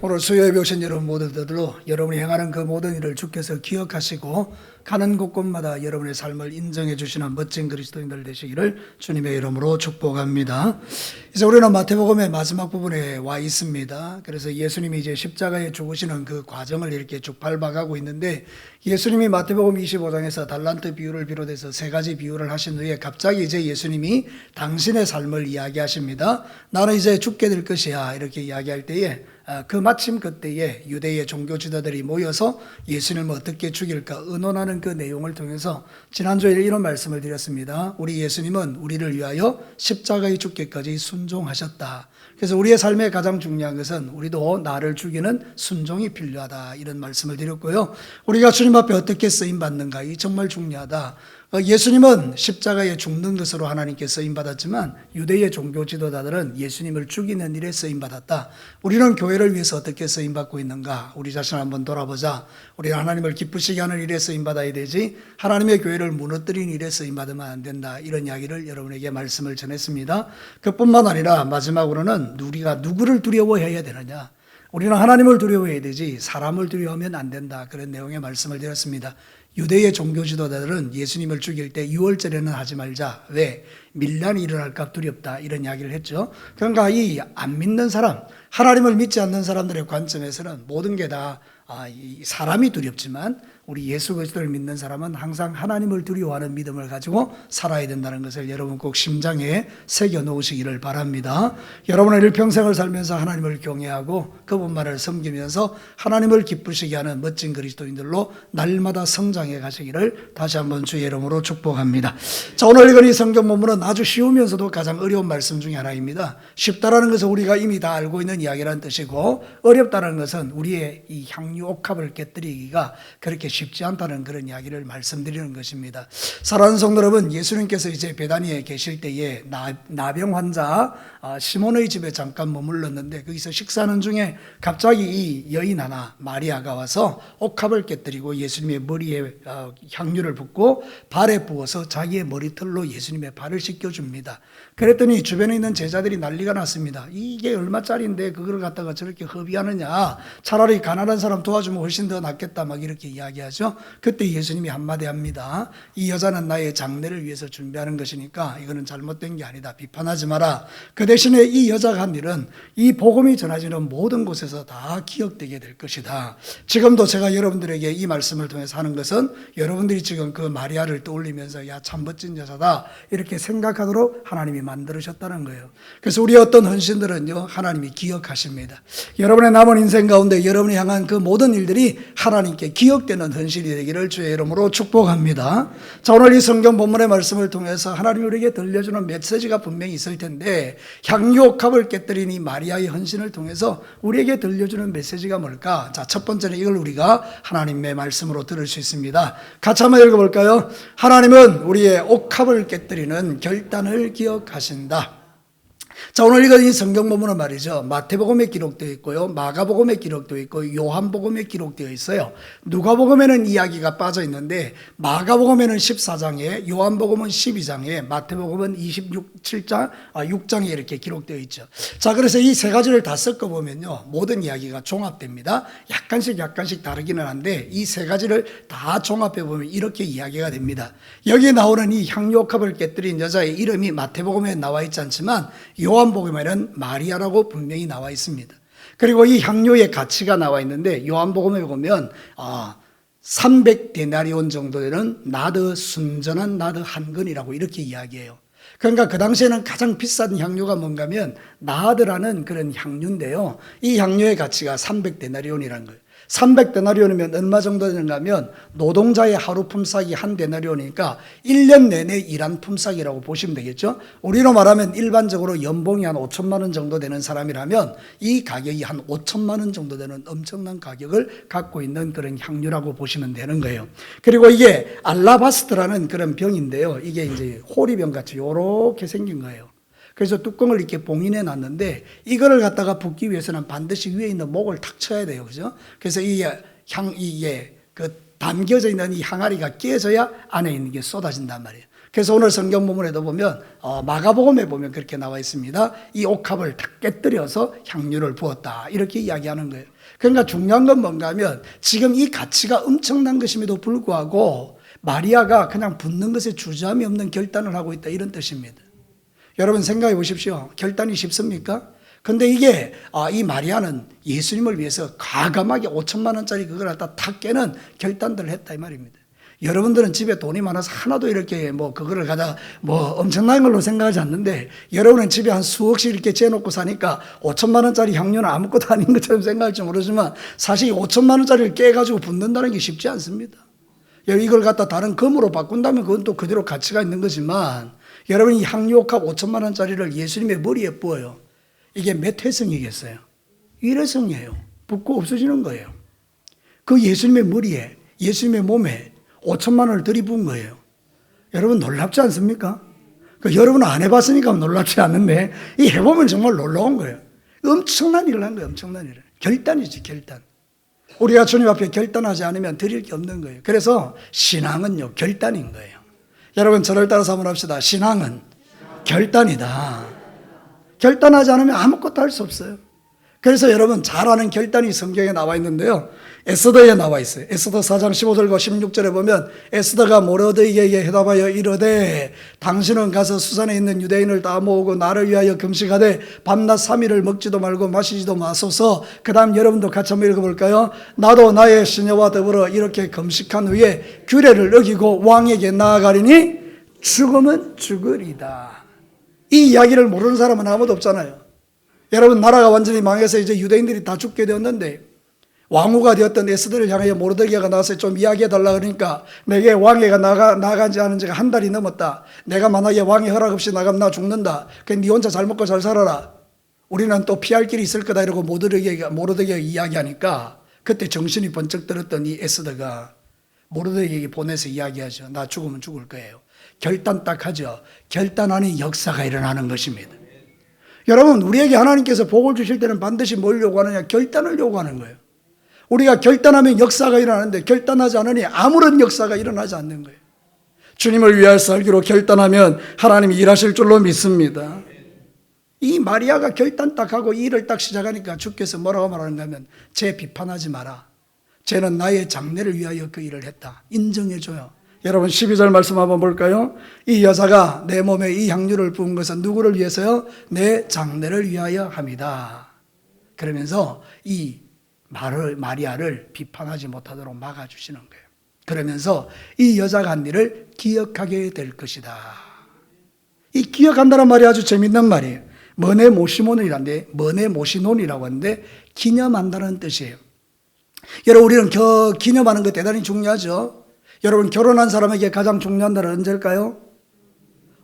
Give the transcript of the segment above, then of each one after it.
오늘 수요예배 오신 여러분 모두들로 여러분이 행하는 그 모든 일을 주께서 기억하시고 가는 곳곳마다 여러분의 삶을 인정해 주시는 멋진 그리스도인들 되시기를 주님의 이름으로 축복합니다. 이제 우리는 마태복음의 마지막 부분에 와 있습니다. 그래서 예수님이 이제 십자가에 죽으시는 그 과정을 이렇게 쭉 밟아가고 있는데, 예수님이 마태복음 25장에서 달란트 비유를 비롯해서 세 가지 비유를 하신 후에 갑자기 이제 예수님이 당신의 삶을 이야기하십니다. 나는 이제 죽게 될 것이야, 이렇게 이야기할 때에 그 마침 그때에 유대의 종교 지도들이 모여서 예수님을 어떻게 죽일까 의논하는 그 내용을 통해서 지난주에 이런 말씀을 드렸습니다. 우리 예수님은 우리를 위하여 십자가에 죽기까지 순종하셨다. 그래서 우리의 삶에 가장 중요한 것은 우리도 나를 죽이는 순종이 필요하다, 이런 말씀을 드렸고요. 우리가 주님 앞에 어떻게 쓰임받는가, 이 정말 중요하다. 예수님은 십자가에 죽는 것으로 하나님께 쓰임받았지만 유대의 종교 지도자들은 예수님을 죽이는 일에 쓰임받았다. 우리는 교회를 위해서 어떻게 쓰임받고 있는가, 우리 자신을 한번 돌아보자. 우리는 하나님을 기쁘시게 하는 일에 쓰임받아야 되지 하나님의 교회를 무너뜨리는 일에 쓰임받으면 안 된다, 이런 이야기를 여러분에게 말씀을 전했습니다. 그뿐만 아니라 마지막으로는 우리가 누구를 두려워해야 되느냐, 우리는 하나님을 두려워해야 되지 사람을 두려워하면 안 된다, 그런 내용의 말씀을 드렸습니다. 유대의 종교 지도자들은 예수님을 죽일 때 6월절에는 하지 말자. 왜? 밀란이 일어날까 두렵다, 이런 이야기를 했죠. 그러니까 이 안 믿는 사람, 하나님을 믿지 않는 사람들의 관점에서는 모든 게 다 사람이 두렵지만 우리 예수 그리스도를 믿는 사람은 항상 하나님을 두려워하는 믿음을 가지고 살아야 된다는 것을 여러분 꼭 심장에 새겨 놓으시기를 바랍니다. 여러분의 일평생을 살면서 하나님을 경외하고 그분만을 섬기면서 하나님을 기쁘시게 하는 멋진 그리스도인들로 날마다 성장해 가시기를 다시 한번 주의 이름으로 축복합니다. 자, 오늘 읽은 이 성경 본문은 아주 쉬우면서도 가장 어려운 말씀 중에 하나입니다. 쉽다라는 것은 우리가 이미 다 알고 있는 이야기라는 뜻이고, 어렵다는 것은 우리의 이 향유 옥합을 깨뜨리기가 그렇게 쉽지 않다는 그런 이야기를 말씀드리는 것입니다. 사랑하는 성도 여러분, 예수님께서 이제 베다니에 계실 때에 나병 환자 시몬의 집에 잠깐 머물렀는데, 거기서 식사하는 중에 갑자기 이 여인 하나 마리아가 와서 옥합을 깨뜨리고 예수님의 머리에 향유를 붓고 발에 부어서 자기의 머리털로 예수님의 발을 씻겨줍니다. 그랬더니 주변에 있는 제자들이 난리가 났습니다. 이게 얼마짜리인데 그걸 갖다가 저렇게 허비하느냐, 차라리 가난한 사람 도와주면 훨씬 더 낫겠다, 막 이렇게 이야기하죠. 그때 예수님이 한마디 합니다. 이 여자는 나의 장례를 위해서 준비하는 것이니까 이거는 잘못된 게 아니다, 비판하지 마라. 그 대신에 이 여자가 한 일은 이 복음이 전해지는 모든 곳에서 다 기억되게 될 것이다. 지금도 제가 여러분들에게 이 말씀을 통해서 하는 것은 여러분들이 지금 그 마리아를 떠올리면서 야, 참 멋진 여자다, 이렇게 생각하도록 하나님이 만들으셨다는 거예요. 그래서 우리 어떤 헌신들은요, 하나님이 기억하십니다. 여러분의 남은 인생 가운데 여러분이 향한 그 모든 일들이 하나님께 기억되는 헌신이 되기를 주의 이름으로 축복합니다. 자, 오늘 이 성경 본문의 말씀을 통해서 하나님이 우리에게 들려주는 메시지가 분명히 있을 텐데, 향유 옥합을 깨뜨린 이 마리아의 헌신을 통해서 우리에게 들려주는 메시지가 뭘까? 자, 첫 번째는 이걸 우리가 하나님의 말씀으로 들을 수 있습니다. 같이 한번 읽어볼까요? 하나님은 우리의 옥합을 깨뜨리는 결단을 기억하신다. 자, 오늘 읽은 이 성경 본문은 말이죠, 마태복음에 기록되어 있고요, 마가복음에 기록되어 있고, 요한복음에 기록되어 있어요. 누가복음에는 이야기가 빠져 있는데 마가복음에는 14장에, 요한복음은 12장에, 마태복음은 6장에 이렇게 기록되어 있죠. 자, 그래서 이 세 가지를 다 섞어보면요, 모든 이야기가 종합됩니다. 약간씩 다르기는 한데 이 세 가지를 다 종합해보면 이렇게 이야기가 됩니다. 여기에 나오는 이 향유옥합을 깨뜨린 여자의 이름이 마태복음에 나와 있지 않지만 요한복음에는 마리아라고 분명히 나와 있습니다. 그리고 이 향유의 가치가 나와 있는데 요한복음에 보면 300데나리온 정도 되는 순전한 나드 한 근이라고 이렇게 이야기해요. 그러니까 그 당시에는 가장 비싼 향유가 뭔가면 나드라는 그런 향유인데요, 이 향유의 가치가 300데나리온이라는 거예요. 300데나리온이면 얼마 정도 되는가 하면 노동자의 하루 품삯이 한 데나리온이니까 1년 내내 일한 품삯이라고 보시면 되겠죠. 우리로 말하면 일반적으로 연봉이 한 5천만 원 정도 되는 사람이라면 이 가격이 한 5천만 원 정도 되는 엄청난 가격을 갖고 있는 그런 향유라고 보시면 되는 거예요. 그리고 이게 알라바스트라는 그런 병인데요, 이게 이제 호리병 같이 이렇게 생긴 거예요. 그래서 뚜껑을 이렇게 봉인해 놨는데 이거를 갖다가 붓기 위해서는 반드시 위에 있는 목을 탁 쳐야 돼요. 그죠? 그래서 이게 담겨져 있는 이 항아리가 깨져야 안에 있는 게 쏟아진단 말이에요. 그래서 오늘 성경 본문에도 보면 마가복음에 보면 그렇게 나와 있습니다. 이 옥합을 탁 깨뜨려서 향유를 부었다 이렇게 이야기하는 거예요. 그러니까 중요한 건 뭔가 하면 지금 이 가치가 엄청난 것임에도 불구하고 마리아가 그냥 붓는 것에 주저함이 없는 결단을 하고 있다 이런 뜻입니다. 여러분 생각해 보십시오. 결단이 쉽습니까? 근데 이게 이 마리아는 예수님을 위해서 과감하게 5천만 원짜리 그걸 갖다 탁 깨는 결단들을 했다 이 말입니다. 여러분들은 집에 돈이 많아서 하나도 이렇게 그거를 가다 엄청난 걸로 생각하지 않는데, 여러분은 집에 한 수억씩 이렇게 재놓고 사니까 5천만 원짜리 향료는 아무것도 아닌 것처럼 생각할지 모르지만 사실 5천만 원짜리를 깨가지고 붓는다는 게 쉽지 않습니다. 이걸 갖다 다른 금으로 바꾼다면 그건 또 그대로 가치가 있는 거지만, 여러분이 향유옥합 5천만 원짜리를 예수님의 머리에 부어요. 이게 몇 회성이겠어요? 1회성이에요. 붓고 없어지는 거예요. 그 예수님의 머리에, 예수님의 몸에 5천만 원을 들이부은 거예요. 여러분 놀랍지 않습니까? 여러분은 안 해봤으니까 놀랍지 않는데 이 해보면 정말 놀라운 거예요. 엄청난 일을 한 거예요. 엄청난 일을. 결단이지 결단. 우리가 주님 앞에 결단하지 않으면 드릴 게 없는 거예요. 그래서 신앙은요 결단인 거예요. 여러분 저를 따라서 한번 합시다. 신앙은 결단이다. 결단하지 않으면 아무것도 할 수 없어요. 그래서 여러분 잘 아는 결단이 성경에 나와 있는데요. 에스더에 나와 있어요. 에스더 4장 15절과 16절에 보면 에스더가 모르드게에게 해답하여 이르되 당신은 가서 수산에 있는 유대인을 다 모으고 나를 위하여 금식하되 밤낮 3일을 먹지도 말고 마시지도 마소서. 그 다음 여러분도 같이 한번 읽어볼까요? 나도 나의 시녀와 더불어 이렇게 금식한 후에 규례를 어기고 왕에게 나아가리니 죽으면 죽으리다. 이 이야기를 모르는 사람은 아무도 없잖아요. 여러분 나라가 완전히 망해서 이제 유대인들이 다 죽게 되었는데 왕후가 되었던 에스더를 향하여 모르드게가 나와서 좀 이야기해 달라 그러니까 내게 왕회가 나가지 않은 지가 한 달이 넘었다. 내가 만약에 왕의 허락 없이 나가면 나 죽는다. 그냥 네 혼자 잘 먹고 잘 살아라. 우리는 또 피할 길이 있을 거다 이러고 모르드게가 이야기하니까 그때 정신이 번쩍 들었던 이 에스더가 모르드게에게 보내서 이야기하죠. 나 죽으면 죽을 거예요. 결단 딱 하죠. 결단하니 역사가 일어나는 것입니다. 여러분 우리에게 하나님께서 복을 주실 때는 반드시 뭘 요구하느냐? 결단을 요구하는 거예요. 우리가 결단하면 역사가 일어나는데 결단하지 않으니 아무런 역사가 일어나지 않는 거예요. 주님을 위하여 살기로 결단하면 하나님이 일하실 줄로 믿습니다. 이 마리아가 결단 딱 하고 일을 딱 시작하니까 주께서 뭐라고 말하는가 하면 쟤 비판하지 마라. 쟤는 나의 장래를 위하여 그 일을 했다. 인정해줘요. 여러분 12절 말씀 한번 볼까요? 이 여자가 내 몸에 이 향유를 부은 것은 누구를 위해서요? 내 장래를 위하여 함이다. 그러면서 이 마리아를 비판하지 못하도록 막아주시는 거예요. 그러면서 이 여자가 한 일을 기억하게 될 것이다. 이 기억한다는 말이 아주 재밌는 말이에요. 머네모시몬이란데 머네모시논이라고 하는데 기념한다는 뜻이에요. 여러분 우리는 기념하는 거 대단히 중요하죠. 여러분 결혼한 사람에게 가장 중요한 날은 언제일까요?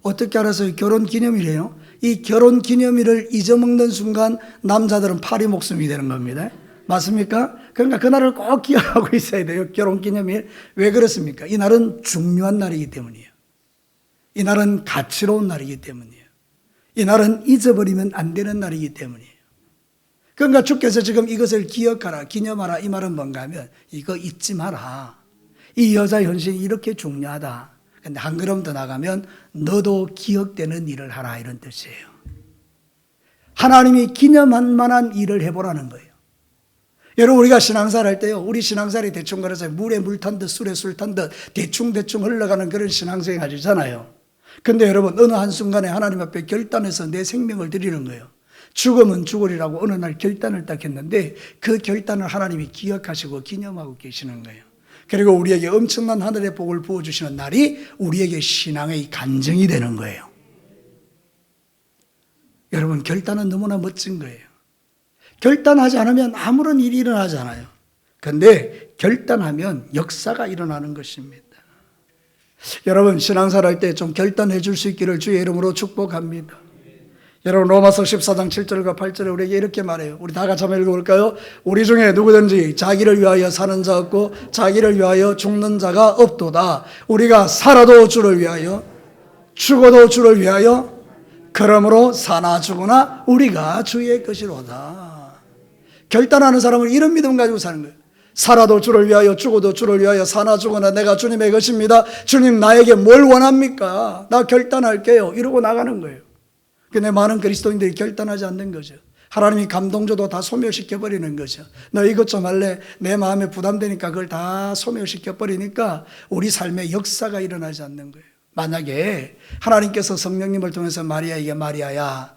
어떻게 알아서 결혼 기념일이에요? 이 결혼 기념일을 잊어먹는 순간 남자들은 파리 목숨이 되는 겁니다. 맞습니까? 그러니까 그날을 꼭 기억하고 있어야 돼요. 결혼 기념일. 왜 그렇습니까? 이 날은 중요한 날이기 때문이에요. 이 날은 가치로운 날이기 때문이에요. 이 날은 잊어버리면 안 되는 날이기 때문이에요. 그러니까 주께서 지금 이것을 기억하라, 기념하라 이 말은 뭔가 하면 이거 잊지 마라. 이 여자의 헌신이 이렇게 중요하다. 근데 한 걸음 더 나가면 너도 기억되는 일을 하라 이런 뜻이에요. 하나님이 기념할 만한 일을 해보라는 거예요. 여러분 우리가 신앙생활 할 때요, 우리 신앙생활이 대충 그래서 물에 물 탄 듯 술에 술 탄 듯 대충 흘러가는 그런 신앙생활이잖아요. 근데 여러분 어느 한순간에 하나님 앞에 결단해서 내 생명을 드리는 거예요. 죽으면 죽으리라고 어느 날 결단을 딱 했는데 그 결단을 하나님이 기억하시고 기념하고 계시는 거예요. 그리고 우리에게 엄청난 하늘의 복을 부어주시는 날이 우리에게 신앙의 간증이 되는 거예요. 여러분 결단은 너무나 멋진 거예요. 결단하지 않으면 아무런 일이 일어나지 않아요. 그런데 결단하면 역사가 일어나는 것입니다. 여러분 신앙생활 할 때 좀 결단해 줄 수 있기를 주의 이름으로 축복합니다. 여러분 로마서 14장 7절과 8절에 우리에게 이렇게 말해요. 우리 다 같이 한번 읽어볼까요? 우리 중에 누구든지 자기를 위하여 사는 자 없고 자기를 위하여 죽는 자가 없도다. 우리가 살아도 주를 위하여 죽어도 주를 위하여 그러므로 사나 죽으나 우리가 주의 것이로다. 결단하는 사람은 이런 믿음 가지고 사는 거예요. 살아도 주를 위하여 죽어도 주를 위하여 사나 죽어나 내가 주님의 것입니다. 주님 나에게 뭘 원합니까? 나 결단할게요. 이러고 나가는 거예요. 근데 많은 그리스도인들이 결단하지 않는 거죠. 하나님이 감동 줘도 다 소멸시켜버리는 거죠. 너 이것 좀 할래? 내 마음에 부담되니까 그걸 다 소멸시켜버리니까 우리 삶에 역사가 일어나지 않는 거예요. 만약에 하나님께서 성령님을 통해서 마리아에게 마리아야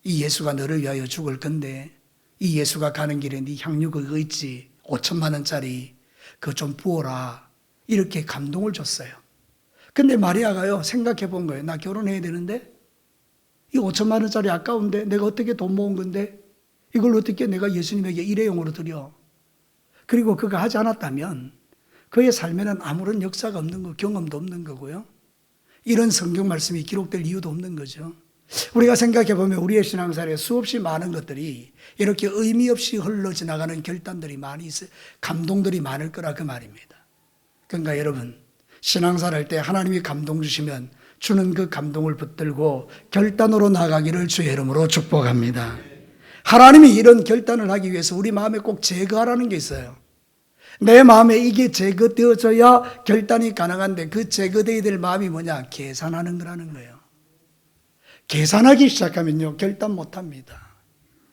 이 예수가 너를 위하여 죽을 건데 이 예수가 가는 길에 네 향유 그거 있지 5천만 원짜리 그거 좀 부어라 이렇게 감동을 줬어요. 근데 마리아가요 생각해 본 거예요. 나 결혼해야 되는데 이 5천만 원짜리 아까운데 내가 어떻게 돈 모은 건데 이걸 어떻게 내가 예수님에게 일회용으로 드려. 그리고 그거 하지 않았다면 그의 삶에는 아무런 역사가 없는 거 경험도 없는 거고요. 이런 성경 말씀이 기록될 이유도 없는 거죠. 우리가 생각해 보면 우리의 신앙생활에 수없이 많은 것들이 이렇게 의미 없이 흘러 지나가는 결단들이 많이 있어요. 감동들이 많을 거라 그 말입니다. 그러니까 여러분 신앙생활 할 때 하나님이 감동 주시면 주는 그 감동을 붙들고 결단으로 나가기를 주의 이름으로 축복합니다. 하나님이 이런 결단을 하기 위해서 우리 마음에 꼭 제거하라는 게 있어요. 내 마음에 이게 제거되어져야 결단이 가능한데 그 제거되어야 될 마음이 뭐냐? 계산하는 거라는 거예요. 계산하기 시작하면요 결단 못합니다.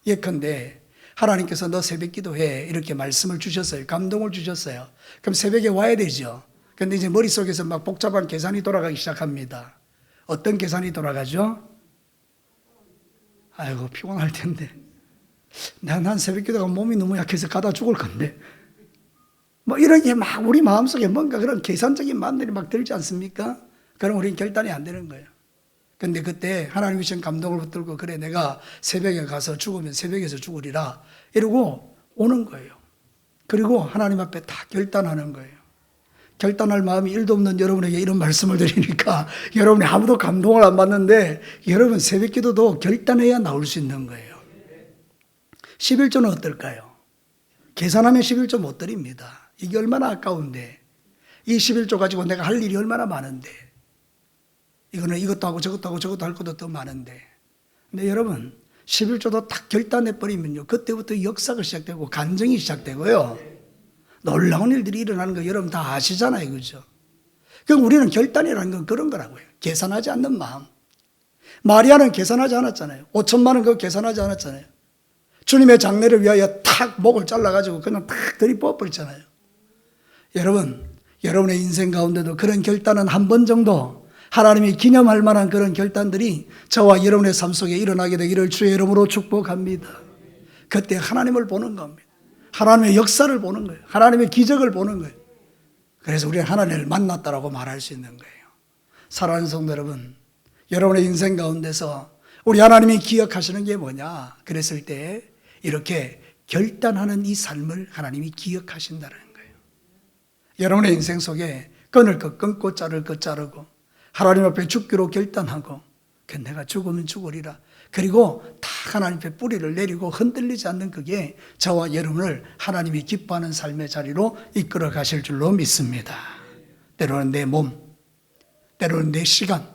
예컨대 하나님께서 너 새벽 기도해 이렇게 말씀을 주셨어요. 감동을 주셨어요. 그럼 새벽에 와야 되죠. 근데 이제 머릿속에서 막 복잡한 계산이 돌아가기 시작합니다. 어떤 계산이 돌아가죠? 아이고 피곤할 텐데 난 새벽 기도가 몸이 너무 약해서 가다 죽을 건데 뭐 이런 게 막 우리 마음속에 뭔가 그런 계산적인 마음들이 막 들지 않습니까? 그럼 우리는 결단이 안 되는 거예요. 근데 그때 하나님이 주신 감동을 붙들고 그래 내가 새벽에 가서 죽으면 새벽에서 죽으리라 이러고 오는 거예요. 그리고 하나님 앞에 다 결단하는 거예요. 결단할 마음이 1도 없는 여러분에게 이런 말씀을 드리니까 여러분이 아무도 감동을 안 받는데 여러분 새벽 기도도 결단해야 나올 수 있는 거예요. 11조는 어떨까요? 계산하면 11조 못 드립니다. 이게 얼마나 아까운데 이 11조 가지고 내가 할 일이 얼마나 많은데 이거는 이것도 하고 저것도 하고 저것도 할 것도 더 많은데 근데 여러분 11조도 딱 결단해버리면요 그때부터 역사가 시작되고 간증이 시작되고요 놀라운 일들이 일어나는 거 여러분 다 아시잖아요. 그죠? 그럼 우리는 결단이라는 건 그런 거라고요. 계산하지 않는 마음. 마리아는 계산하지 않았잖아요. 5천만 원 그거 계산하지 않았잖아요. 주님의 장례를 위하여 탁 목을 잘라가지고 그냥 탁 들이부어버렸잖아요. 여러분, 여러분의 인생 가운데도 그런 결단은 한 번 정도 하나님이 기념할 만한 그런 결단들이 저와 여러분의 삶 속에 일어나게 되기를 주의 이름으로 축복합니다. 그때 하나님을 보는 겁니다. 하나님의 역사를 보는 거예요. 하나님의 기적을 보는 거예요. 그래서 우리는 하나님을 만났다라고 말할 수 있는 거예요. 사랑하는 성도 여러분, 여러분의 인생 가운데서 우리 하나님이 기억하시는 게 뭐냐? 그랬을 때 이렇게 결단하는 이 삶을 하나님이 기억하신다는 거예요. 여러분의 인생 속에 끊을 것 끊고 자를 것 자르고 하나님 앞에 죽기로 결단하고 내가 죽으면 죽으리라. 그리고 다 하나님 앞에 뿌리를 내리고 흔들리지 않는 그게 저와 여러분을 하나님이 기뻐하는 삶의 자리로 이끌어 가실 줄로 믿습니다. 때로는 내 몸, 때로는 내 시간,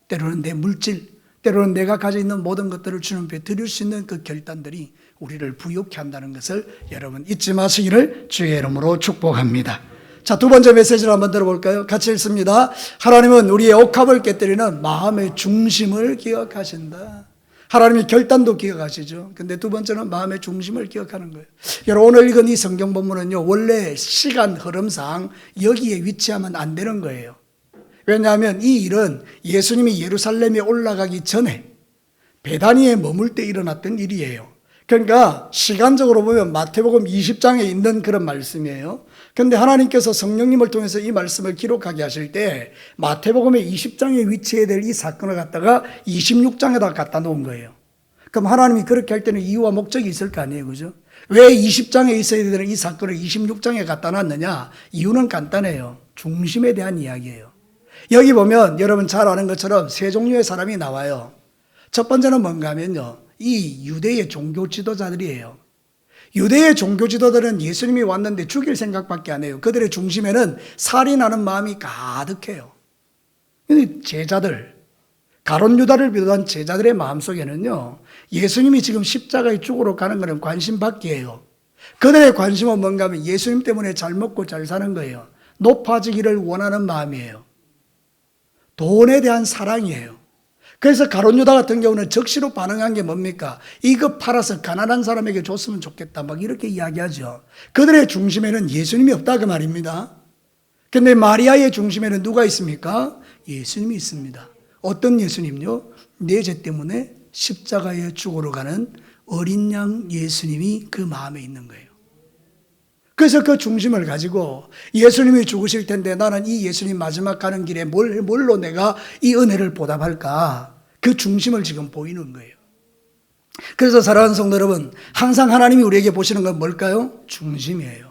때로는 내 물질, 때로는 내가 가지고 있는 모든 것들을 주님 앞에 드릴 수 있는 그 결단들이 우리를 부욕케 한다는 것을 여러분 잊지 마시기를 주의 이름으로 축복합니다. 자, 두 번째 메시지를 한번 들어볼까요? 같이 읽습니다. 하나님은 우리의 옥합을 깨뜨리는 마음의 중심을 기억하신다. 하나님의 결단도 기억하시죠. 근데 두 번째는 마음의 중심을 기억하는 거예요. 여러분 오늘 읽은 이 성경 본문은요 원래 시간 흐름상 여기에 위치하면 안 되는 거예요. 왜냐하면 이 일은 예수님이 예루살렘에 올라가기 전에 베다니에 머물 때 일어났던 일이에요. 그러니까 시간적으로 보면 마태복음 20장에 있는 그런 말씀이에요. 그런데 하나님께서 성령님을 통해서 이 말씀을 기록하게 하실 때 마태복음의 20장에 위치해야 될 이 사건을 갖다가 26장에다 갖다 놓은 거예요. 그럼 하나님이 그렇게 할 때는 이유와 목적이 있을 거 아니에요. 그죠? 왜 20장에 있어야 되는 이 사건을 26장에 갖다 놨느냐? 이유는 간단해요. 중심에 대한 이야기예요. 여기 보면 여러분 잘 아는 것처럼 세 종류의 사람이 나와요. 첫 번째는 뭔가 하면요, 이 유대의 종교 지도자들이에요. 유대의 종교 지도자들은 예수님이 왔는데 죽일 생각밖에 안 해요. 그들의 중심에는 살인하는 마음이 가득해요. 제자들, 가룟 유다를 비롯한 제자들의 마음속에는요, 예수님이 지금 십자가의 죽으러 가는 것은 관심 밖이에요. 그들의 관심은 뭔가 하면 예수님 때문에 잘 먹고 잘 사는 거예요. 높아지기를 원하는 마음이에요. 돈에 대한 사랑이에요. 그래서 가룟 유다 같은 경우는 적시로 반응한 게 뭡니까? 이거 팔아서 가난한 사람에게 줬으면 좋겠다 막 이렇게 이야기하죠. 그들의 중심에는 예수님이 없다 그 말입니다. 근데 마리아의 중심에는 누가 있습니까? 예수님이 있습니다. 어떤 예수님요? 내 죄 때문에 십자가에 죽으러 가는 어린 양 예수님이 그 마음에 있는 거예요. 그래서 그 중심을 가지고 예수님이 죽으실 텐데 나는 이 예수님 마지막 가는 길에 뭘로 내가 이 은혜를 보답할까? 그 중심을 지금 보이는 거예요. 그래서 사랑하는 성도 여러분, 항상 하나님이 우리에게 보시는 건 뭘까요? 중심이에요.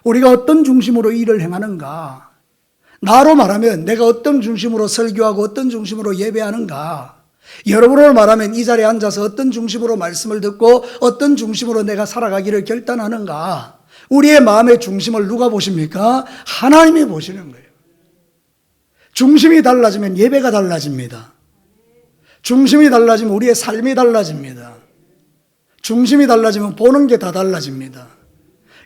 우리가 어떤 중심으로 일을 행하는가? 나로 말하면 내가 어떤 중심으로 설교하고 어떤 중심으로 예배하는가? 여러분으로 말하면 이 자리에 앉아서 어떤 중심으로 말씀을 듣고 어떤 중심으로 내가 살아가기를 결단하는가? 우리의 마음의 중심을 누가 보십니까? 하나님이 보시는 거예요. 중심이 달라지면 예배가 달라집니다. 중심이 달라지면 우리의 삶이 달라집니다. 중심이 달라지면 보는 게 다 달라집니다.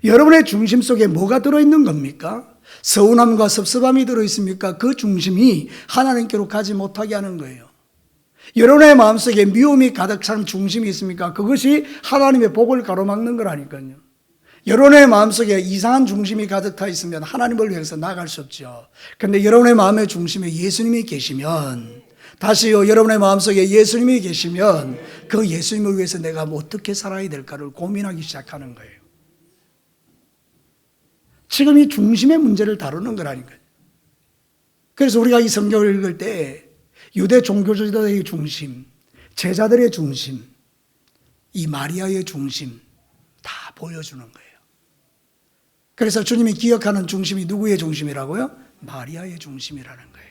여러분의 중심 속에 뭐가 들어있는 겁니까? 서운함과 섭섭함이 들어있습니까? 그 중심이 하나님께로 가지 못하게 하는 거예요. 여러분의 마음속에 미움이 가득 찬 중심이 있습니까? 그것이 하나님의 복을 가로막는 거라니까요. 여러분의 마음속에 이상한 중심이 가득 타 있으면 하나님을 위해서 나아갈 수 없죠. 그런데 여러분의 마음의 중심에 예수님이 계시면, 다시요, 여러분의 마음속에 예수님이 계시면 그 예수님을 위해서 내가 어떻게 살아야 될까를 고민하기 시작하는 거예요. 지금 이 중심의 문제를 다루는 거라니까요. 그래서 우리가 이 성경을 읽을 때 유대 종교지도의 중심, 제자들의 중심, 이 마리아의 중심 다 보여주는 거예요. 그래서 주님이 기억하는 중심이 누구의 중심이라고요? 마리아의 중심이라는 거예요.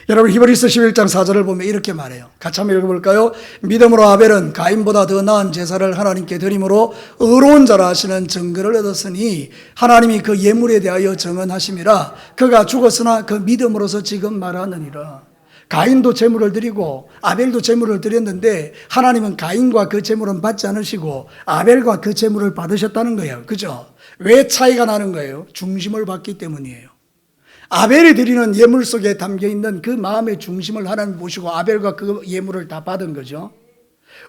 여러분 히브리서 11장 4절을 보면 이렇게 말해요. 같이 한번 읽어볼까요? 믿음으로 아벨은 가인보다 더 나은 제사를 하나님께 드림으로 의로운 자라 하시는 증거를 얻었으니 하나님이 그 예물에 대하여 정언하심이라. 그가 죽었으나 그 믿음으로서 지금 말하느니라. 가인도 제물을 드리고 아벨도 제물을 드렸는데 하나님은 가인과 그 제물은 받지 않으시고 아벨과 그 제물을 받으셨다는 거예요. 그죠? 왜 차이가 나는 거예요? 중심을 받기 때문이에요. 아벨이 드리는 예물 속에 담겨있는 그 마음의 중심을 하나님 보시고 아벨과 그 예물을 다 받은 거죠.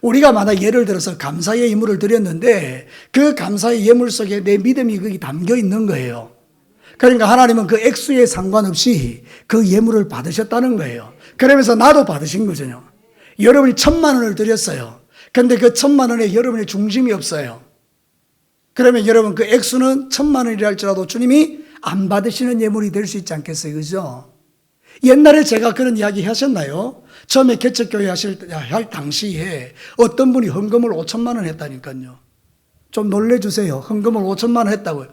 우리가 만약 예를 들어서 감사의 예물을 드렸는데 그 감사의 예물 속에 내 믿음이 거기 담겨있는 거예요. 그러니까 하나님은 그 액수에 상관없이 그 예물을 받으셨다는 거예요. 그러면서 나도 받으신 거죠. 여러분이 1,000만 원을 드렸어요. 그런데 그 1,000만 원에 여러분의 중심이 없어요. 그러면 여러분 그 액수는 1,000만 원이라 할지라도 주님이 안 받으시는 예물이 될 수 있지 않겠어요? 그죠? 옛날에 제가 그런 이야기 하셨나요? 처음에 개척교회 할 당시에 어떤 분이 헌금을 5,000만 원 했다니까요. 좀 놀래주세요. 헌금을 5,000만 원 했다고요.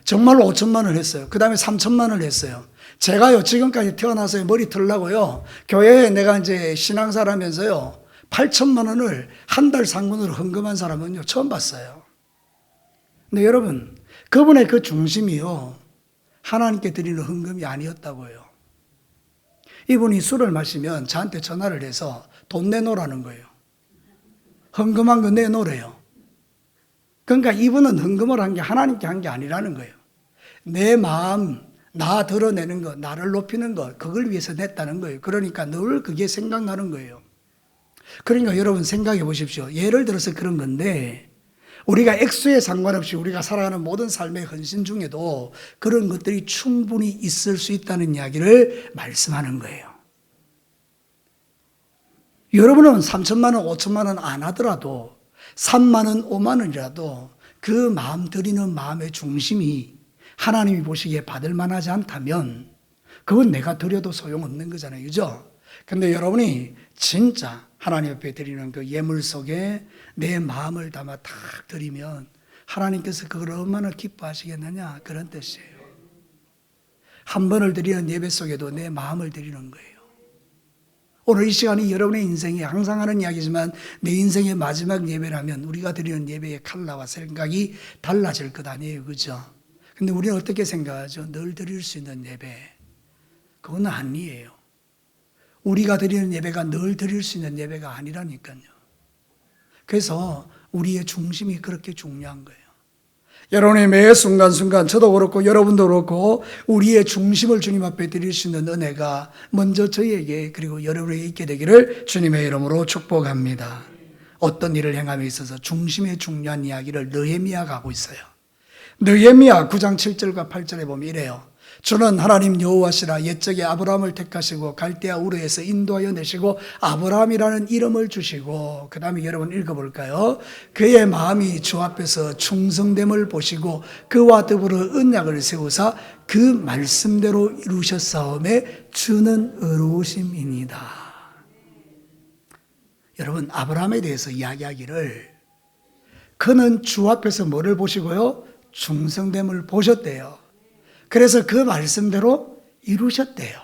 정말로 5,000만 원 했어요. 그 다음에 3,000만 원 했어요. 제가요, 지금까지 태어나서 머리 털라고요. 교회에 내가 이제 신앙사라면서요, 8,000만 원을 한 달 상근으로 헌금한 사람은요, 처음 봤어요. 근데 여러분, 그분의 그 중심이요, 하나님께 드리는 헌금이 아니었다고요. 이분이 술을 마시면 저한테 전화를 해서 돈 내놓으라는 거예요. 헌금한 거 내놓으래요. 그러니까 이분은 헌금을 한 게 하나님께 한 게 아니라는 거예요. 내 마음, 나 드러내는 것, 나를 높이는 것, 그걸 위해서 냈다는 거예요. 그러니까 늘 그게 생각나는 거예요. 그러니까 여러분 생각해 보십시오. 예를 들어서 그런 건데 우리가 액수에 상관없이 우리가 살아가는 모든 삶의 헌신 중에도 그런 것들이 충분히 있을 수 있다는 이야기를 말씀하는 거예요. 여러분은 3,000만 원, 5,000만 원 안 하더라도 3만 원, 5만 원이라도 그 마음 드리는 마음의 중심이 하나님이 보시기에 받을 만하지 않다면 그건 내가 드려도 소용없는 거잖아요. 그죠? 근데 여러분이 진짜 하나님 앞에 드리는 그 예물 속에 내 마음을 담아 탁 드리면 하나님께서 그걸 얼마나 기뻐하시겠느냐 그런 뜻이에요. 한 번을 드리는 예배 속에도 내 마음을 드리는 거예요. 오늘 이 시간이 여러분의 인생에 항상 하는 이야기지만 내 인생의 마지막 예배라면 우리가 드리는 예배의 컬러와 생각이 달라질 것 아니에요. 그죠? 근데 우리는 어떻게 생각하죠? 늘 드릴 수 있는 예배. 그건 아니에요. 우리가 드리는 예배가 늘 드릴 수 있는 예배가 아니라니까요. 그래서 우리의 중심이 그렇게 중요한 거예요. 여러분의 매 순간순간 저도 그렇고 여러분도 그렇고 우리의 중심을 주님 앞에 드릴 수 있는 은혜가 먼저 저희에게 그리고 여러분에게 있게 되기를 주님의 이름으로 축복합니다. 어떤 일을 행함에 있어서 중심의 중요한 이야기를 느헤미야가 하고 있어요. 느헤미야 9장 7절과 8절에 보면 이래요. 주는 하나님 여호와시라 옛적에 아브라함을 택하시고 갈대아 우르에서 인도하여 내시고 아브라함이라는 이름을 주시고 그 다음에 여러분 읽어볼까요? 그의 마음이 주 앞에서 충성됨을 보시고 그와 더불어 언약을 세우사 그 말씀대로 이루셨사오매 주는 의로우심이니이다. 여러분 아브라함에 대해서 이야기하기를 그는 주 앞에서 뭐를 보시고요? 충성됨을 보셨대요. 그래서 그 말씀대로 이루셨대요.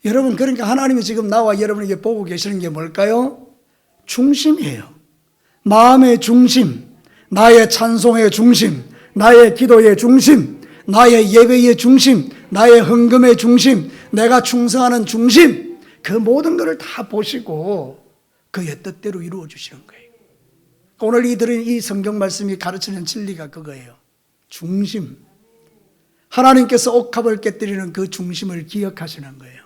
여러분 그러니까 하나님이 지금 나와 여러분에게 보고 계시는 게 뭘까요? 중심이에요. 마음의 중심, 나의 찬송의 중심, 나의 기도의 중심, 나의 예배의 중심, 나의 헌금의 중심, 내가 충성하는 중심, 그 모든 것을 다 보시고 그의 뜻대로 이루어 주시는 거예요. 오늘 이들은 이 성경 말씀이 가르치는 진리가 그거예요. 중심. 하나님께서 옥합을 깨뜨리는 그 중심을 기억하시는 거예요.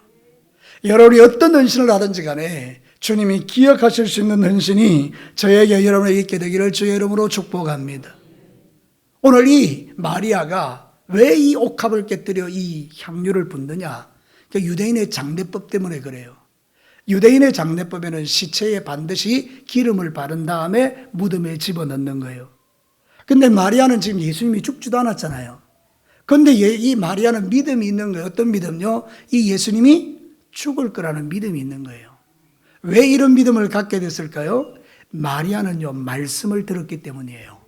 여러분이 어떤 헌신을 하든지 간에 주님이 기억하실 수 있는 헌신이 저에게 여러분에게 있게 되기를 주의 이름으로 축복합니다. 오늘 이 마리아가 왜 이 옥합을 깨뜨려 이 향유를 붓느냐? 유대인의 장례법 때문에 그래요. 유대인의 장례법에는 시체에 반드시 기름을 바른 다음에 무덤에 집어넣는 거예요. 근데 마리아는 지금 예수님이 죽지도 않았잖아요. 그런데 이 마리아는 믿음이 있는 거예요. 어떤 믿음요? 이 예수님이 죽을 거라는 믿음이 있는 거예요. 왜 이런 믿음을 갖게 됐을까요? 마리아는요, 말씀을 들었기 때문이에요.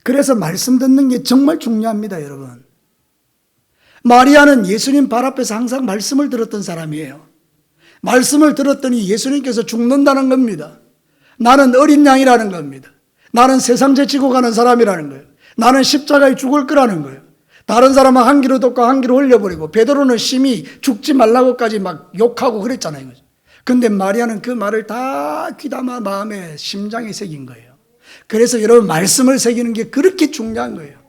그래서 말씀 듣는 게 정말 중요합니다, 여러분. 마리아는 예수님 발 앞에서 항상 말씀을 들었던 사람이에요. 말씀을 들었더니 예수님께서 죽는다는 겁니다. 나는 어린 양이라는 겁니다. 나는 세상 제치고 가는 사람이라는 거예요. 나는 십자가에 죽을 거라는 거예요. 다른 사람은 한 귀로 듣고 한 귀로 흘려버리고 베드로는 심히 죽지 말라고까지 막 욕하고 그랬잖아요. 근데 마리아는 그 말을 다 귀담아 마음에 심장에 새긴 거예요. 그래서 여러분 말씀을 새기는 게 그렇게 중요한 거예요.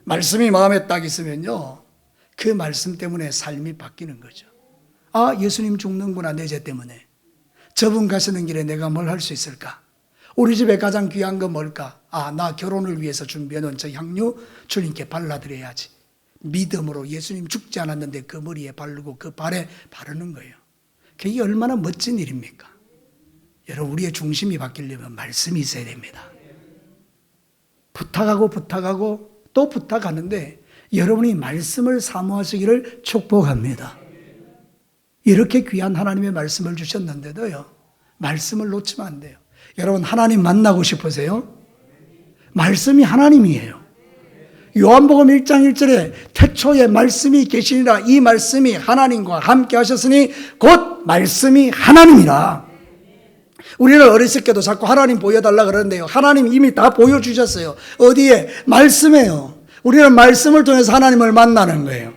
말씀이 마음에 딱 있으면요, 그 말씀 때문에 삶이 바뀌는 거죠. 아, 예수님 죽는구나 내 죄 때문에. 저분 가시는 길에 내가 뭘 할 수 있을까? 우리 집에 가장 귀한 건 뭘까? 아, 나 결혼을 위해서 준비해놓은 저 향유 주님께 발라드려야지. 믿음으로 예수님 죽지 않았는데 그 머리에 바르고 그 발에 바르는 거예요. 그게 얼마나 멋진 일입니까? 여러분 우리의 중심이 바뀌려면 말씀이 있어야 됩니다. 부탁하고 또 부탁하는데 여러분이 말씀을 사모하시기를 축복합니다. 이렇게 귀한 하나님의 말씀을 주셨는데도요, 말씀을 놓치면 안 돼요. 여러분 하나님 만나고 싶으세요? 말씀이 하나님이에요. 요한복음 1장 1절에 태초에 말씀이 계시니라, 이 말씀이 하나님과 함께 하셨으니 곧 말씀이 하나님이라. 우리는 어렸을 때도 자꾸 하나님 보여달라 그러는데요, 하나님 이미 다 보여주셨어요. 어디에? 말씀에요. 우리는 말씀을 통해서 하나님을 만나는 거예요.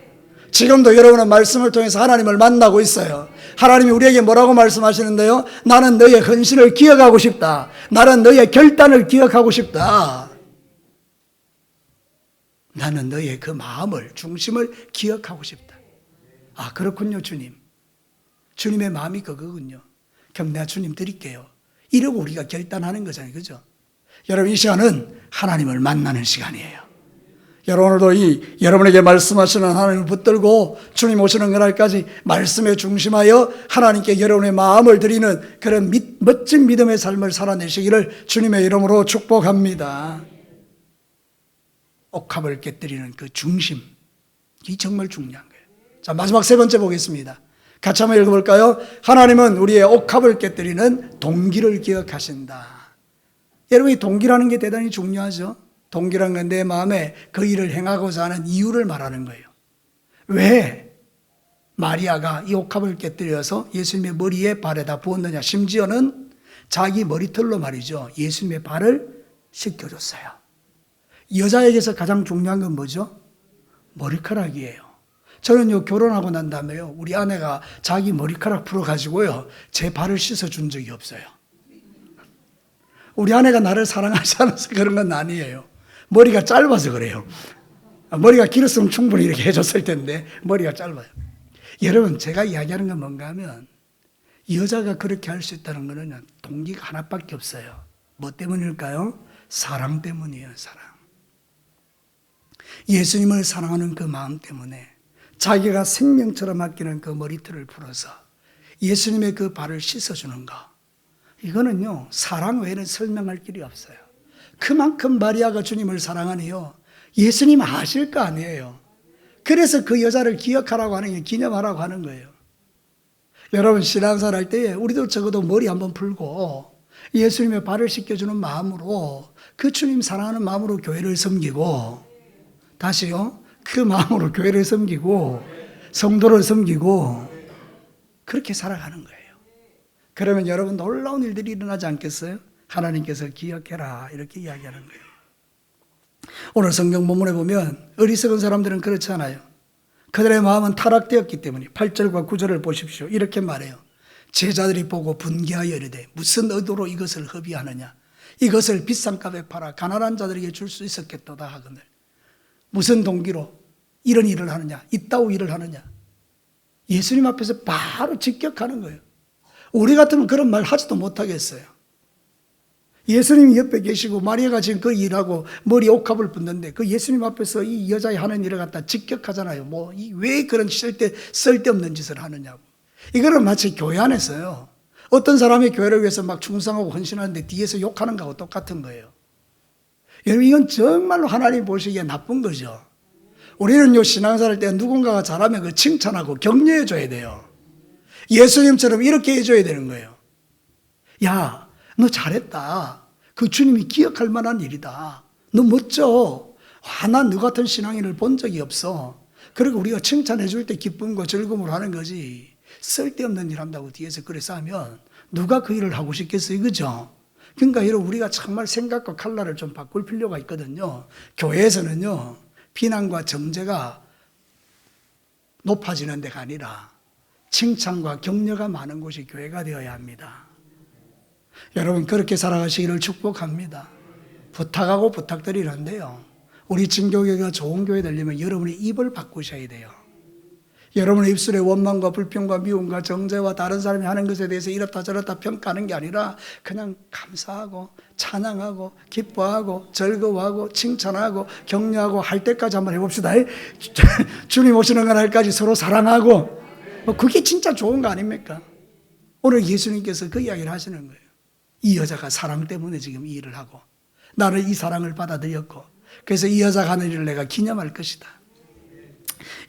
지금도 여러분은 말씀을 통해서 하나님을 만나고 있어요. 하나님이 우리에게 뭐라고 말씀하시는데요? 나는 너의 헌신을 기억하고 싶다. 나는 너의 결단을 기억하고 싶다. 나는 너의 그 마음을, 중심을 기억하고 싶다. 아, 그렇군요, 주님. 주님의 마음이 그거군요. 그럼 내가 주님 드릴게요. 이러고 우리가 결단하는 거잖아요. 그죠? 여러분, 이 시간은 하나님을 만나는 시간이에요. 여러분 오늘도 여러분에게 말씀하시는 하나님을 붙들고 주님 오시는 그날까지 말씀에 중심하여 하나님께 여러분의 마음을 드리는 그런 멋진 믿음의 삶을 살아내시기를 주님의 이름으로 축복합니다. 옥합을 깨뜨리는 그 중심, 이 정말 중요한 거예요. 자, 마지막 세 번째 보겠습니다. 같이 한번 읽어볼까요? 하나님은 우리의 옥합을 깨뜨리는 동기를 기억하신다. 여러분, 이 동기라는 게 대단히 중요하죠. 동기라는 건 내 마음에 그 일을 행하고자 하는 이유를 말하는 거예요. 왜 마리아가 이 옥합을 깨뜨려서 예수님의 머리에 발에다 부었느냐? 심지어는 자기 머리털로 말이죠, 예수님의 발을 씻겨줬어요. 여자에게서 가장 중요한 건 뭐죠? 머리카락이에요. 저는요, 결혼하고 난 다음에요, 우리 아내가 자기 머리카락 풀어가지고요, 제 발을 씻어준 적이 없어요. 우리 아내가 나를 사랑하지 않아서 그런 건 아니에요. 머리가 짧아서 그래요. 머리가 길었으면 충분히 이렇게 해줬을 텐데 머리가 짧아요. 여러분, 제가 이야기하는 건 뭔가 하면 여자가 그렇게 할 수 있다는 것은 동기가 하나밖에 없어요. 뭐 때문일까요? 사랑 때문이에요. 사랑. 예수님을 사랑하는 그 마음 때문에 자기가 생명처럼 아끼는 그 머리털을 풀어서 예수님의 그 발을 씻어주는 거, 이거는요 사랑 외에는 설명할 길이 없어요. 그만큼 마리아가 주님을 사랑하니요 예수님 아실 거 아니에요. 그래서 그 여자를 기억하라고 하는 게 기념하라고 하는 거예요. 여러분, 신앙생활 할 때 우리도 적어도 머리 한번 풀고 예수님의 발을 씻겨주는 마음으로, 그 주님 사랑하는 마음으로 교회를 섬기고, 다시요, 그 마음으로 교회를 섬기고 성도를 섬기고 그렇게 살아가는 거예요. 그러면 여러분 놀라운 일들이 일어나지 않겠어요? 하나님께서 기억해라 이렇게 이야기하는 거예요. 오늘 성경 본문에 보면 어리석은 사람들은 그렇지 않아요. 그들의 마음은 타락되었기 때문에 8절과 9절을 보십시오. 이렇게 말해요. 제자들이 보고 분개하여 이르되 무슨 의도로 이것을 허비하느냐, 이것을 비싼 값에 팔아 가난한 자들에게 줄 수 있었겠도다 하거늘. 무슨 동기로 이런 일을 하느냐, 이따오 일을 하느냐. 예수님 앞에서 바로 직격하는 거예요. 우리 같으면 그런 말 하지도 못하겠어요. 예수님이 옆에 계시고 마리아가 지금 그 일하고 머리에 옥합을 붙는데 그 예수님 앞에서 이 여자의 하는 일을 갖다 직격하잖아요. 왜 그런 쓸데없는 짓을 하느냐고. 이거는 마치 교회 안에서요, 어떤 사람이 교회를 위해서 막 충성하고 헌신하는데 뒤에서 욕하는 거하고 똑같은 거예요. 여러분, 이건 정말로 하나님 보시기에 나쁜 거죠. 우리는요, 신앙생활 할 때 누군가가 잘하면 그 칭찬하고 격려해 줘야 돼요. 예수님처럼 이렇게 해줘야 되는 거예요. 야, 너 잘했다. 그 주님이 기억할 만한 일이다. 너 멋져. 난 너 같은 신앙인을 본 적이 없어. 그리고 우리가 칭찬해 줄 때 기쁨과 즐거움을 하는 거지. 쓸데없는 일 한다고 뒤에서 그래서 하면 누가 그 일을 하고 싶겠어요, 그죠? 그러니까 여러분, 우리가 정말 생각과 칼날을 좀 바꿀 필요가 있거든요. 교회에서는요, 비난과 정죄가 높아지는 데가 아니라 칭찬과 격려가 많은 곳이 교회가 되어야 합니다. 여러분, 그렇게 살아가시기를 축복합니다. 부탁하고 부탁드리는데요, 우리 진교교회가 좋은 교회 되려면 여러분의 입을 바꾸셔야 돼요. 여러분의 입술에 원망과 불평과 미움과 정죄와 다른 사람이 하는 것에 대해서 이렇다 저렇다 평가하는 게 아니라 그냥 감사하고 찬양하고 기뻐하고 즐거워하고 칭찬하고 격려하고 할 때까지 한번 해봅시다. 주님 오시는 날까지 서로 사랑하고, 그게 진짜 좋은 거 아닙니까? 오늘 예수님께서 그 이야기를 하시는 거예요. 이 여자가 사랑 때문에 지금 이 일을 하고 나는 이 사랑을 받아들였고 그래서 이 여자가 하는 일을 내가 기념할 것이다.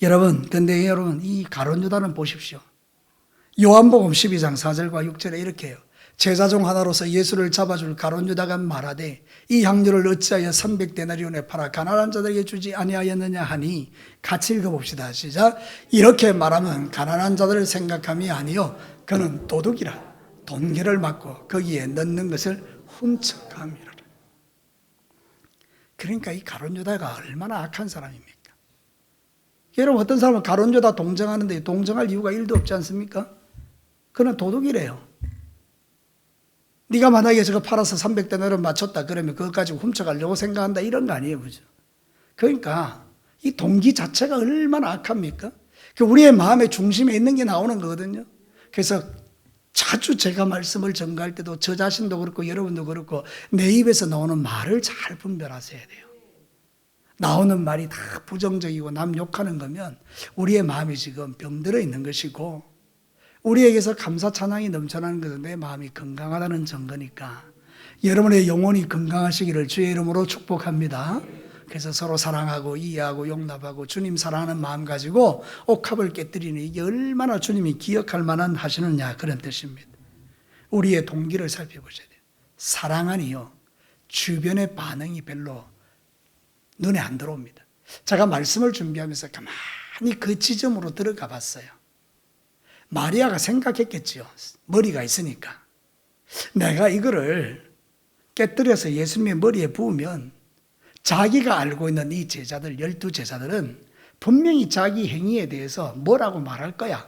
여러분, 근데 여러분, 이 가룟 유다는 보십시오. 요한복음 12장 4절과 6절에 이렇게 해요. 제자 중 하나로서 예수를 잡아줄 가룟 유다가 말하되 이 향료를 어찌하여 300데나리온에 팔아 가난한 자들에게 주지 아니하였느냐 하니, 같이 읽어봅시다. 시작. 이렇게 말하면 가난한 자들을 생각함이 아니요 그는 도둑이라 돈계를 맞고 거기에 넣는 것을 훔쳐감이라. 그러니까 이 가룟 유다가 얼마나 악한 사람입니까? 여러분, 어떤 사람은 가룟 유다 동정하는데 동정할 이유가 1도 없지 않습니까? 그는 도둑이래요. 네가 만약에 저거 팔아서 300데나리온 맞췄다 그러면 그것 가지고 훔쳐가려고 생각한다, 이런 거 아니에요, 그죠? 그러니까 이 동기 자체가 얼마나 악합니까? 우리의 마음의 중심에 있는 게 나오는 거거든요. 그래서 자주 제가 말씀을 전가할 때도 저 자신도 그렇고 여러분도 그렇고 내 입에서 나오는 말을 잘 분별하셔야 돼요. 나오는 말이 다 부정적이고 남 욕하는 거면 우리의 마음이 지금 병들어 있는 것이고, 우리에게서 감사 찬양이 넘쳐나는 것은 내 마음이 건강하다는 증거니까 여러분의 영혼이 건강하시기를 주의 이름으로 축복합니다. 그래서 서로 사랑하고 이해하고 용납하고 주님 사랑하는 마음 가지고 옥합을 깨뜨리는, 이게 얼마나 주님이 기억할 만한 하시느냐, 그런 뜻입니다. 우리의 동기를 살펴보셔야 돼요. 사랑하니요 주변의 반응이 별로 눈에 안 들어옵니다. 제가 말씀을 준비하면서 가만히 그 지점으로 들어가 봤어요. 마리아가 생각했겠지요. 머리가 있으니까. 내가 이거를 깨뜨려서 예수님의 머리에 부으면 자기가 알고 있는 이 제자들, 12제자들은 분명히 자기 행위에 대해서 뭐라고 말할 거야.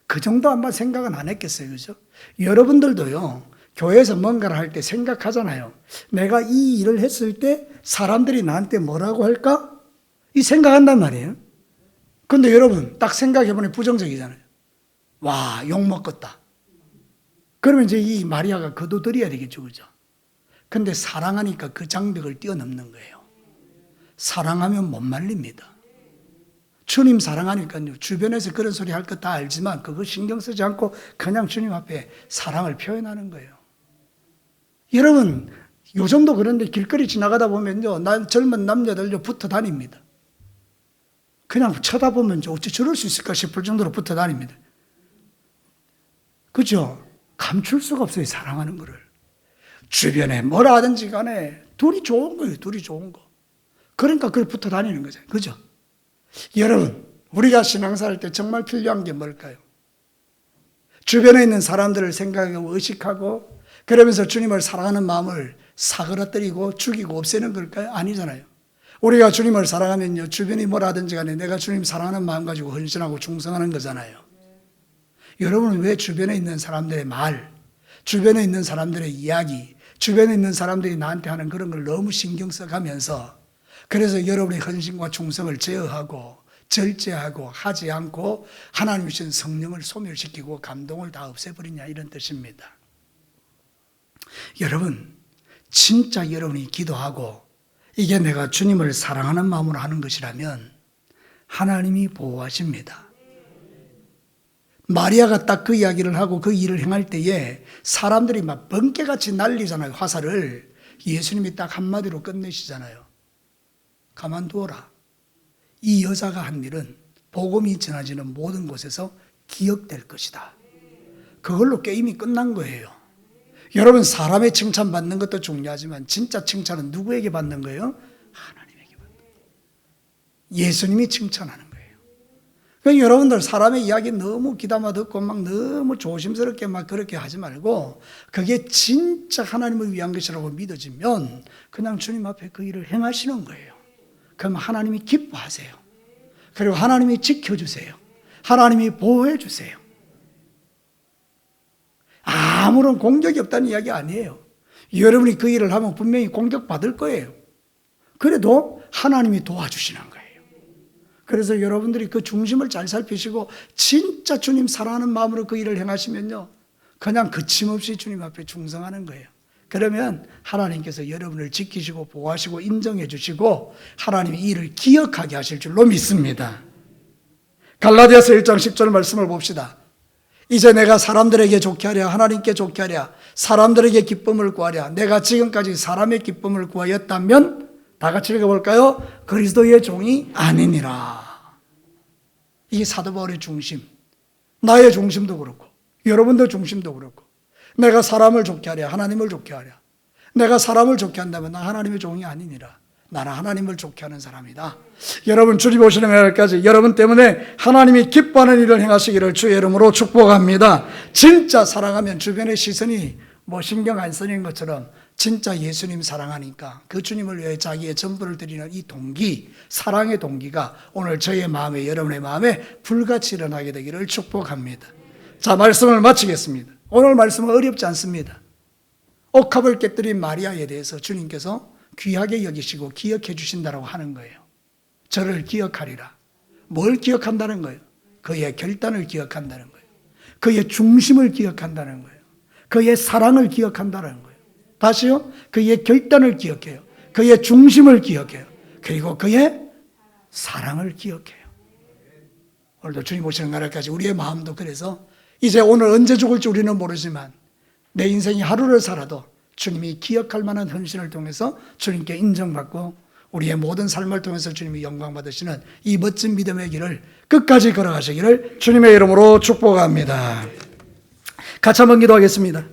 그 정도 아마 생각은 안 했겠어요, 그죠? 여러분들도요, 교회에서 뭔가를 할 때 생각하잖아요. 내가 이 일을 했을 때 사람들이 나한테 뭐라고 할까? 이 생각한단 말이에요. 근데 여러분 딱 생각해보니 부정적이잖아요. 와, 욕먹겠다. 그러면 이제 이 마리아가 거두드려야 되겠죠, 그죠? 근데 사랑하니까 그 장벽을 뛰어넘는 거예요. 사랑하면 못 말립니다. 주님 사랑하니까요, 주변에서 그런 소리 할 것 다 알지만 그거 신경 쓰지 않고 그냥 주님 앞에 사랑을 표현하는 거예요. 여러분, 요즘도 그런데 길거리 지나가다 보면요, 난 젊은 남녀들요 붙어 다닙니다. 그냥 쳐다보면 어찌 저럴 수 있을까 싶을 정도로 붙어 다닙니다. 그죠? 감출 수가 없어요, 사랑하는 거를. 주변에 뭐라 하든지 간에 둘이 좋은 거예요, 둘이 좋은 거. 그러니까 그걸 붙어 다니는 거죠. 그죠? 여러분, 우리가 신앙생활 할 때 정말 필요한 게 뭘까요? 주변에 있는 사람들을 생각하고 의식하고 그러면서 주님을 사랑하는 마음을 사그라뜨리고 죽이고 없애는 걸까요? 아니잖아요. 우리가 주님을 사랑하면요, 주변이 뭐라 하든지 간에 내가 주님 사랑하는 마음 가지고 헌신하고 충성하는 거잖아요. 여러분은 왜 주변에 있는 사람들의 말, 주변에 있는 사람들의 이야기, 주변에 있는 사람들이 나한테 하는 그런 걸 너무 신경 써가면서 그래서 여러분의 헌신과 충성을 제어하고 절제하고 하지 않고 하나님 주신 성령을 소멸시키고 감동을 다 없애버리냐, 이런 뜻입니다. 여러분, 진짜 여러분이 기도하고 이게 내가 주님을 사랑하는 마음으로 하는 것이라면 하나님이 보호하십니다. 마리아가 딱 그 이야기를 하고 그 일을 행할 때에 사람들이 막 번개같이 날리잖아요, 화살을. 예수님이 딱 한마디로 끝내시잖아요. 가만두어라. 이 여자가 한 일은 복음이 전해지는 모든 곳에서 기억될 것이다. 그걸로 게임이 끝난 거예요. 여러분, 사람의 칭찬받는 것도 중요하지만 진짜 칭찬은 누구에게 받는 거예요? 하나님에게 받는 거예요. 예수님이 칭찬하는 거예요. 그러니까 여러분들 사람의 이야기 너무 귀담아 듣고 막 너무 조심스럽게 막 그렇게 하지 말고 그게 진짜 하나님을 위한 것이라고 믿어지면 그냥 주님 앞에 그 일을 행하시는 거예요. 그럼 하나님이 기뻐하세요. 그리고 하나님이 지켜주세요. 하나님이 보호해 주세요. 아무런 공격이 없다는 이야기 아니에요. 여러분이 그 일을 하면 분명히 공격받을 거예요. 그래도 하나님이 도와주시는 거예요. 그래서 여러분들이 그 중심을 잘 살피시고 진짜 주님 사랑하는 마음으로 그 일을 행하시면요, 그냥 거침없이 주님 앞에 충성하는 거예요. 그러면 하나님께서 여러분을 지키시고 보호하시고 인정해 주시고 하나님이 이 일을 기억하게 하실 줄로 믿습니다. 갈라디아서 1장 10절 말씀을 봅시다. 이제 내가 사람들에게 좋게 하랴 하나님께 좋게 하랴 사람들에게 기쁨을 구하랴 내가 지금까지 사람의 기쁨을 구하였다면 다 같이 읽어볼까요? 그리스도의 종이 아니니라. 이게 사도 바울의 중심, 나의 중심도 그렇고 여러분들 중심도 그렇고 내가 사람을 좋게 하랴 하나님을 좋게 하랴 내가 사람을 좋게 한다면 나 하나님의 종이 아니니라. 나는 하나님을 좋게 하는 사람이다. 여러분, 주님 오시는 날까지 여러분 때문에 하나님이 기뻐하는 일을 행하시기를 주의 이름으로 축복합니다. 진짜 사랑하면 주변의 시선이 뭐 신경 안 쓰는 것처럼 진짜 예수님 사랑하니까 그 주님을 위해 자기의 전부를 드리는 이 동기, 사랑의 동기가 오늘 저의 마음에, 여러분의 마음에 불같이 일어나게 되기를 축복합니다. 자, 말씀을 마치겠습니다. 오늘 말씀은 어렵지 않습니다. 옥합을 깨뜨린 마리아에 대해서 주님께서 귀하게 여기시고 기억해 주신다고 하는 거예요. 저를 기억하리라. 뭘 기억한다는 거예요? 그의 결단을 기억한다는 거예요. 그의 중심을 기억한다는 거예요. 그의 사랑을 기억한다는 거예요. 다시요. 그의 결단을 기억해요. 그의 중심을 기억해요. 그리고 그의 사랑을 기억해요. 오늘도 주님 오시는 날까지 우리의 마음도 그래서 이제 오늘 언제 죽을지 우리는 모르지만 내 인생이 하루를 살아도 주님이 기억할 만한 헌신을 통해서 주님께 인정받고 우리의 모든 삶을 통해서 주님이 영광 받으시는 이 멋진 믿음의 길을 끝까지 걸어가시기를 주님의 이름으로 축복합니다. 같이 한번 기도하겠습니다.